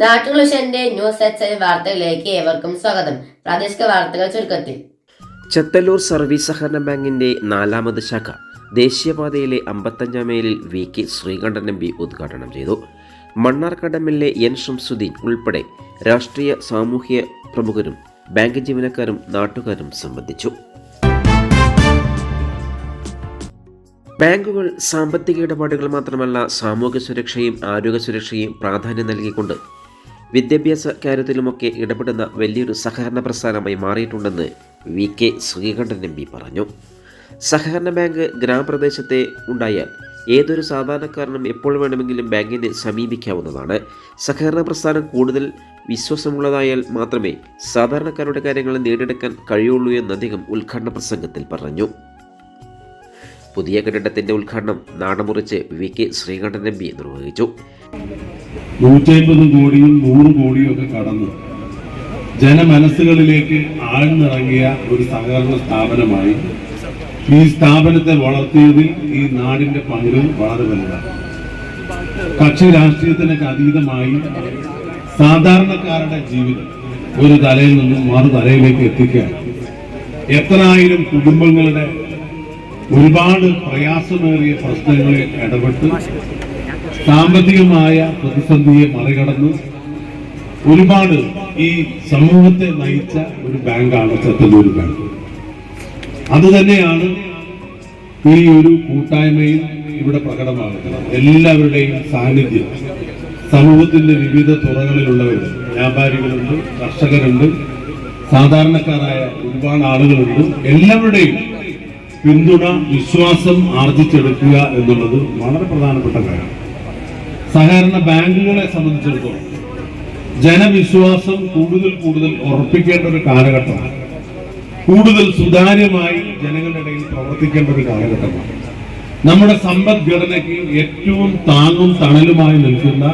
നാട്ടുകുളിഷന്റെ news H വാർത്തകളിലേക്ക് ഏവർക്കും സ്വാഗതം. പ്രാദേശിക വാർത്തകൾ ചുരുക്കത്തിൽ. ചത്തല്ലൂർ സർവീസ് സഹകരണ ബാങ്കിന്റെ 4ാമത് ശാഖ ദേശീയപാതയിലെ 55 മൈലിൽ വി.കെ. ശ്രീകണ്ഠൻ എം.പി. ഉദ്ഘാടനം ചെയ്തു. മണ്ണാർക്കാട് എം.എൽ.എ. എൻ. ഷംസുദ്ദീൻ ഉൾപ്പെടെ രാഷ്ട്രീയ സാമൂഹ്യ പ്രമുഖരും ബാങ്ക് ജീവനക്കാരും നാട്ടുകാരും സംബന്ധിച്ചു. ബാങ്കുകൾ സാമ്പത്തിക ഇടപാടുകൾ മാത്രമല്ല സാമൂഹ്യ സുരക്ഷയും ആരോഗ്യ സുരക്ഷയും പ്രാധാന്യം നൽകിക്കൊണ്ട് വിദ്യാഭ്യാസ കാര്യത്തിലുമൊക്കെ ഇടപെടുന്ന വലിയൊരു സഹകരണ പ്രസ്ഥാനമായി മാറിയിട്ടുണ്ടെന്ന് വി.കെ. ശ്രീകണ്ഠൻ എം.പി. പറഞ്ഞു. സഹകരണ ബാങ്ക് ഗ്രാമപ്രദേശത്തെ ഉണ്ടായാൽ ഏതൊരു സാധാരണക്കാരനും എപ്പോൾ വേണമെങ്കിലും ബാങ്കിനെ സമീപിക്കാവുന്നതാണ്. സഹകരണ പ്രസ്ഥാനം കൂടുതൽ വിശ്വാസമുള്ളതായാൽ മാത്രമേ സാധാരണക്കാരുടെ കാര്യങ്ങൾ നേടിയെടുക്കാൻ കഴിയുള്ളൂ എന്ന് അദ്ദേഹം ഉദ്ഘാടന പ്രസംഗത്തിൽ പറഞ്ഞു. പുതിയ കെട്ടിടത്തിന്റെ ഉദ്ഘാടനം നാടമുറിച്ച് വി.കെ. ശ്രീകണ്ഠൻ എം.പി. നിർവഹിച്ചു. 150 കോടിയും 100 കോടിയും ഒക്കെ കടന്ന് ജനമനസ്സുകളിലേക്ക് ആഴ്ന്നിറങ്ങിയ ഒരു സഹകരണ സ്ഥാപനമായി ഈ സ്ഥാപനത്തെ വളർത്തിയതിൽ ഈ നാടിന്റെ പങ്ക് വളരെ വലുതാണ്. കക്ഷി രാഷ്ട്രീയത്തിനൊക്കെ അതീതമായി സാധാരണക്കാരുടെ ജീവിതം ഒരു തലയിൽ നിന്നും മറുതലയിലേക്ക് എത്തിക്കാൻ എത്രായിരം കുടുംബങ്ങളുടെ ഒരുപാട് പ്രയാസമേറിയ പ്രശ്നങ്ങളിൽ ഇടപെട്ട് സാമ്പത്തികമായ പ്രതിസന്ധിയെ മറികടന്ന് ഒരുപാട് ഈ സമൂഹത്തെ നയിച്ച ഒരു ബാങ്കാണ് ചത്തല്ലൂർ ബാങ്ക്. അതുതന്നെയാണ് ഈ ഒരു കൂട്ടായ്മയിൽ ഇവിടെ പ്രകടമാകുന്നത്. എല്ലാവരുടെയും സാന്നിധ്യം സമൂഹത്തിന്റെ വിവിധ തുറകളിലുള്ളവരുണ്ട്. വ്യാപാരികളുണ്ട്, കർഷകരുണ്ട്, സാധാരണക്കാരായ ഒരുപാട് ആളുകളുണ്ട്. എല്ലാവരുടെയും പിന്തുണ, വിശ്വാസം ആർജിച്ചെടുക്കുക എന്നുള്ളത് വളരെ പ്രധാനപ്പെട്ട കാര്യമാണ്. സഹകരണ ബാങ്കുകളെ സംബന്ധിച്ചിടത്തോളം ജനവിശ്വാസം കൂടുതൽ ഉറപ്പിക്കേണ്ട ഒരു കാലഘട്ടമാണ്. കൂടുതൽ സുതാര്യമായി ജനങ്ങളുടെ ഇടയിൽ പ്രവർത്തിക്കേണ്ട ഒരു കാലഘട്ടമാണ്. നമ്മുടെ സമ്പദ്ഘടനയ്ക്ക് ഏറ്റവും താങ്ങും തണലുമായി നിൽക്കുന്ന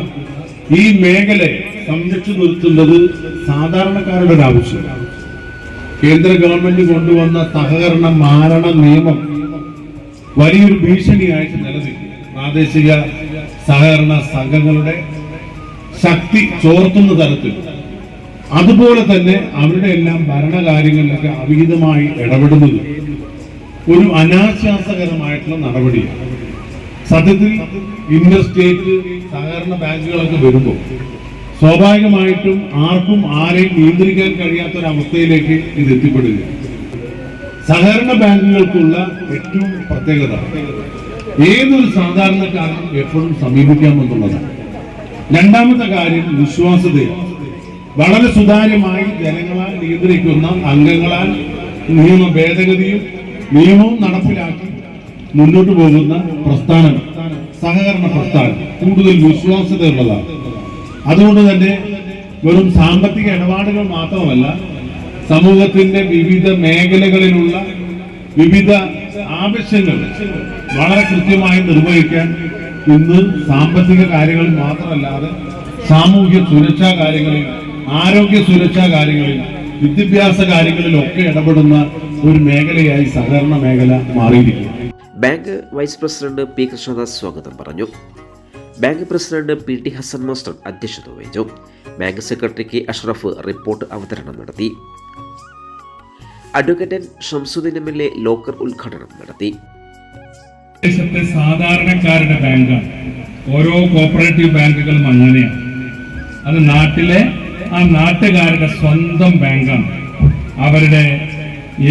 ഈ മേഖലയെ സംരക്ഷിച്ചു നിർത്തുന്നത് സാധാരണക്കാരുടെ ഒരു ആവശ്യമാണ്. കേന്ദ്ര ഗവൺമെന്റ് കൊണ്ടുവന്ന സഹകരണ മാരണ നിയമം വലിയൊരു ഭീഷണിയായിട്ട് നിലനിൽക്കും. പ്രാദേശിക സഹകരണ സംഘങ്ങളുടെ ശക്തി ചോർത്തുന്ന തരത്തിൽ, അതുപോലെ തന്നെ അവരുടെ എല്ലാം ഭരണകാര്യങ്ങളിലൊക്കെ അവിഹിതമായി ഇടപെടുന്നത് ഒരു അനാശാസകരമായിട്ടുള്ള നടപടിയാണ്. സത്യത്തിൽ ഇന്റർ സ്റ്റേറ്റ് സഹകരണ ബാങ്കുകളൊക്കെ വരുമ്പോൾ സ്വാഭാവികമായിട്ടും ആർക്കും ആരെയും നിയന്ത്രിക്കാൻ കഴിയാത്തൊരവസ്ഥയിലേക്ക് ഇത് എത്തിപ്പെടുക. സഹകരണ ബാങ്കുകൾക്കുള്ള ഏറ്റവും പ്രത്യേകത ഏതൊരു സാധാരണക്കാരനും എപ്പോഴും സമീപിക്കാമെന്നുള്ളതാണ്. രണ്ടാമത്തെ കാര്യം വിശ്വാസ്യതയാണ്. വളരെ സുതാര്യമായി ജനങ്ങളാൽ നിയന്ത്രിക്കുന്ന അംഗങ്ങളാൽ നിയമ ഭേദഗതിയും നിയമവും നടപ്പിലാക്കി മുന്നോട്ട് പോകുന്ന പ്രസ്ഥാനം സഹകരണ പ്രസ്ഥാനം കൂടുതൽ വിശ്വാസ്യതയുള്ളതാണ്. അതുകൊണ്ട് തന്നെ വെറും സാമ്പത്തിക ഇടപാടുകൾ മാത്രമല്ല, സമൂഹത്തിന്റെ വിവിധ മേഖലകളിലുള്ള വിവിധ ആവശ്യങ്ങൾ വളരെ കൃത്യമായി നിർവഹിക്കാൻ ഇന്ന് സാമ്പത്തിക കാര്യങ്ങളിൽ മാത്രമല്ലാതെ സാമൂഹ്യ സുരക്ഷാ കാര്യങ്ങളിൽ, ആരോഗ്യ സുരക്ഷാ കാര്യങ്ങളിൽ, വിദ്യാഭ്യാസ കാര്യങ്ങളിലൊക്കെ ഇടപെടുന്ന ഒരു മേഖലയായി സഹകരണ മേഖല മാറിയിരിക്കുന്നു. Bank vice president P. Krishnadas സ്വാഗതം പറഞ്ഞു. Bank president P. T. Hasan master അധ്യക്ഷത വഹിച്ചു. Bank secretary K. Ashraf report അവതരണം നടത്തി. Advocate N. Shamsuddin MLA. Locker ഉദ്ഘാടനം നടത്തി. ദേശത്തെ സാധാരണക്കാരുടെ ബാങ്കാണ്. ഓരോ കോപ്പറേറ്റീവ് ബാങ്കുകളും അങ്ങനെയാണ്. അത് നാട്ടിലെ ആ നാട്ടുകാരുടെ സ്വന്തം ബാങ്കാണ്. അവരുടെ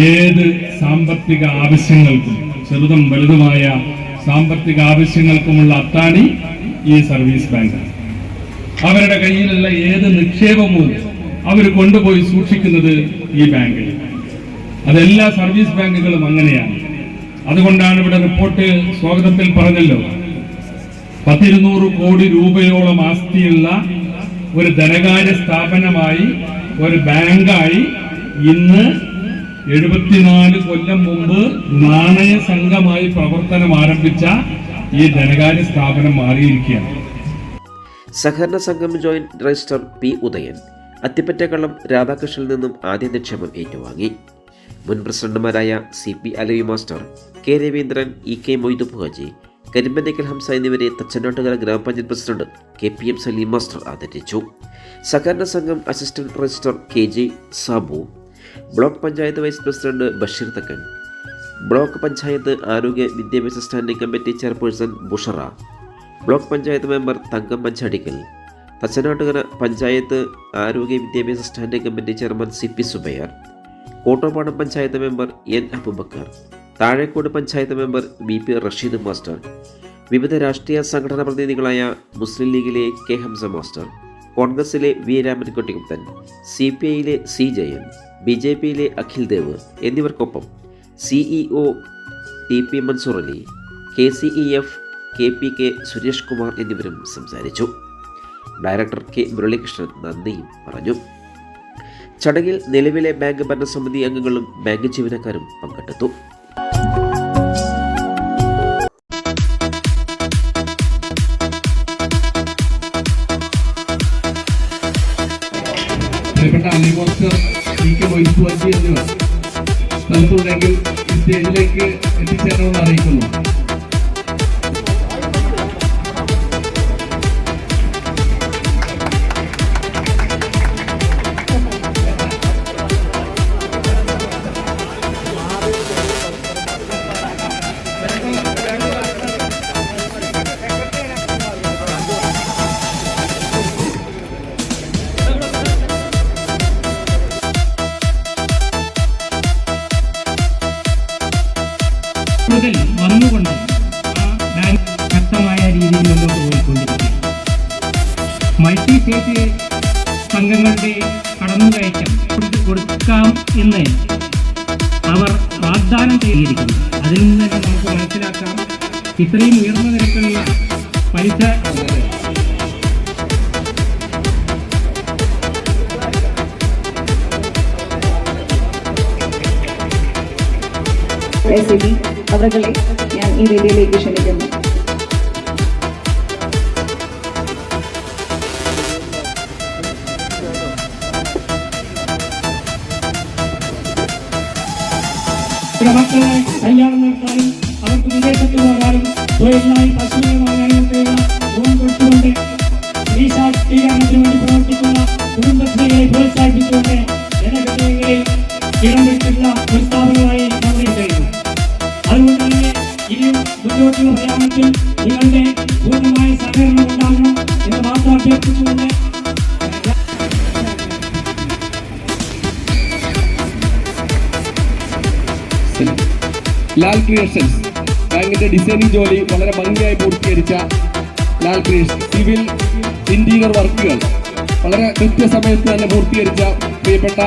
ഏത് സാമ്പത്തിക ആവശ്യങ്ങൾക്കും, ചെറുതും വലുതുമായ സാമ്പത്തിക ആവശ്യങ്ങൾക്കുമുള്ള അത്താണി ഈ സർവീസ് ബാങ്കാണ്. അവരുടെ കയ്യിലുള്ള ഏത് നിക്ഷേപവും അവർ കൊണ്ടുപോയി സൂക്ഷിക്കുന്നത് ഈ ബാങ്കിൽ. അതെല്ലാ സർവീസ് ബാങ്കുകളും അങ്ങനെയാണ്. അതുകൊണ്ടാണ് ഇവിടെ റിപ്പോർട്ട് സ്വാഗതത്തിൽ പറഞ്ഞല്ലോ, 1,200 കോടി രൂപയോളം ആസ്തിയുള്ള ഒരു ധനകാര്യ സ്ഥാപനമായി, ഒരു ബാങ്കായി ഇന്ന് 74 കൊല്ലം മുമ്പ് നാണയ സംഘമായി പ്രവർത്തനം ആരംഭിച്ച ഈ ധനകാര്യ സ്ഥാപനം മാറിയിരിക്കുകയാണ്. സഹകരണ സംഘം joint registrar P. Udayan Athippattakkalam രാധാകൃഷ്ണനിൽ നിന്നും ആദ്യ നിക്ഷേപം ഏറ്റുവാങ്ങി. മുൻ പ്രസിഡന്റുമാരായ C. P. Alavi master, K. Raveendran, E. K. മൊയ്തുബ് ഹാജി, കരിമ്പനക്കൽ ഹംസ എന്നിവരെ തച്ചനാട്ടുകര ഗ്രാമപഞ്ചായത്ത് പ്രസിഡന്റ് KPM സലീം മാസ്റ്റർ ആദരിച്ചു. സഹകരണ സംഘം assistant registrar KJ Sabu, block panchayat vice president Basheer Thakkan, block panchayat ആരോഗ്യ വിദ്യാഭ്യാസ standing committee chairperson Bushra, block panchayat member Thankam Panchadikkal, Thachanattukara panchayat ആരോഗ്യ വിദ്യാഭ്യാസ standing committee chairman CP Subair, Kottopadam panchayat member N Aboobacker, Thazhekode panchayat member BP Rasheed master, വിവിധ രാഷ്ട്രീയ സംഘടനാ പ്രതിനിധികളായ മുസ്ലിം ലീഗിലെ K ഹംസ മാസ്റ്റർ, കോൺഗ്രസിലെ V രാമൻകുട്ടിഗുപ്തൻ, CPIയിലെ C ജയൻ, BJPയിലെ അഖിൽ ദേവ് എന്നിവർക്കൊപ്പം CEO TP Mansoor Ali, KCEF KPK Suresh Kumar എന്നിവരും സംസാരിച്ചു. ഡയറക്ടർ K മുരളീകൃഷ്ണൻ നന്ദിയും പറഞ്ഞു. ചടങ്ങിൽ നിലവിലെ ബാങ്ക് ഭരണസമിതി അംഗങ്ങളും ബാങ്ക് ജീവനക്കാരും പങ്കെടുത്തു. പ്രിയപ്പെട്ട അലി മാസ്റ്റർ, വോയിസ് വർക്കി എന്നിവർ സ്ഥലത്തുണ്ടെങ്കിൽ ഈ സ്റ്റേജിലേക്ക് എത്തിച്ചേരണമെന്ന് അറിയിക്കുന്നു. മുതൽ വന്നുകൊണ്ട് ശക്തമായ രീതിയിൽ മുന്നോട്ട് പോയിക്കൊണ്ടിരിക്കും. മൾട്ടി സ്റ്റേറ്റ് സംഘങ്ങളുടെ കടന്നുകയറ്റം കൊടുക്കാം എന്ന് അവർ വാഗ്ദാനം ചെയ്തിരിക്കുന്നു. അതിൽ നിന്ന് തന്നെ നമുക്ക് മനസ്സിലാക്കാം ഇത്രയും ഉയർന്ന നിരക്കിലുള്ള പലിശ അവരെ ഞാൻ ഈ വേദിയിലേക്ക് ക്ഷണിക്കുന്നു. മക്കളെ കല്യാണം നടത്താനും അവർക്ക് വിദേശത്ത് പോകാനും തൊഴിലിനായി പശുവിനെ വാങ്ങാനും ഒക്കെയുള്ള ഗുണം കൊടുത്തുകൊണ്ട് സ്ത്രീ ശാക്തീകരണത്തിന് വേണ്ടി പ്രവർത്തിക്കുന്ന കുടുംബശ്രീയെ പ്രോത്സാഹിപ്പിച്ചുകൊണ്ട് ജനഹൃദയങ്ങളിൽ ഇടം പിടിച്ചിട്ടുള്ള ഒരു സ്ഥാപനമായി മാറിയിരിക്കുന്നു. അതുകൊണ്ട് തന്നെ ഇനിയും മുന്നോട്ടുള്ള പ്രയാണത്തിൽ നിങ്ങളുടെ പൂർണ്ണമായ സഹകരണം ഉണ്ടാകണം എന്ന് മാത്രം അഭ്യർത്ഥിച്ചുകൊണ്ട് ലാൽ ക്രിയേഷൻസ് ബാങ്കിന്റെ ഡിസൈനിങ് ജോലി വളരെ ഭംഗിയായി പൂർത്തീകരിച്ച ലാൽ ക്രിയേഷൻസ് സിവിൽ ഇന്റീരിയർ വർക്കുകൾ വളരെ കൃത്യസമയത്ത് തന്നെ പൂർത്തീകരിച്ച പ്രിയപ്പെട്ട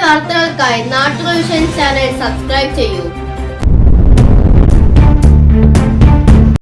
വാർത്തകൾക്കായി നാട്ടുകൾ വിഷൻ ചാനൽ സബ്സ്ക്രൈബ് ചെയ്യൂ.